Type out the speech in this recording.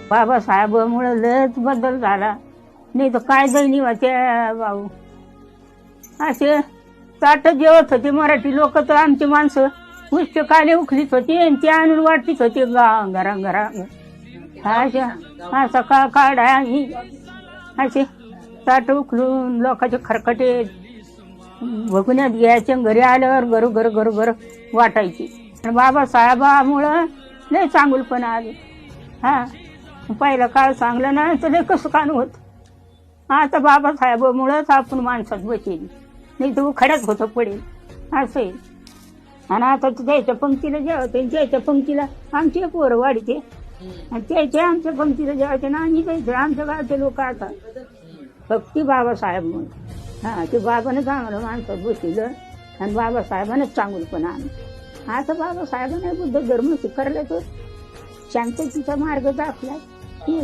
बाबासाहेबामुळे लयच बदल झाला. नाही तर काय दैनी होते भाऊ. असे ताट जेवत होते मराठी लोक, तर आमची माणसं पुस्तकाले उखलीत होती आणि ते आणून वाटतीत होते घरा. असा काढा आणि असे ताट उखलून लोकांचे खरकटे भगुन्यात घ्यायचे, घरी आल्यावर घर वाटायची. बाबासाहेबामुळं लय चांगुलपणा आले. पहिला काळ चांगला नाही तर लय कसं कान होत. आता बाबासाहेबामुळंच आपण माणसात बसेल, नाही तर खड्यात होतं पडेल असं आहे. आणि आता त्याच्या पंक्तीला जेवायचं, त्याच्या पंक्तीला आमचे पोरं वाढते आणि त्याच्या आमच्या पंक्तीला जेवायचे ना, आणि जायचं आमच्या गावचे लोक. आता फक्त बाबासाहेबमुळे ते बाबाने चांगलं माणसात बसलं आणि बाबासाहेबानेच चांगलपणा आणलं. आता बाबासाहेबाने बुद्ध धर्म स्वीकारला, तर शांततेचा मार्ग दाखला. हे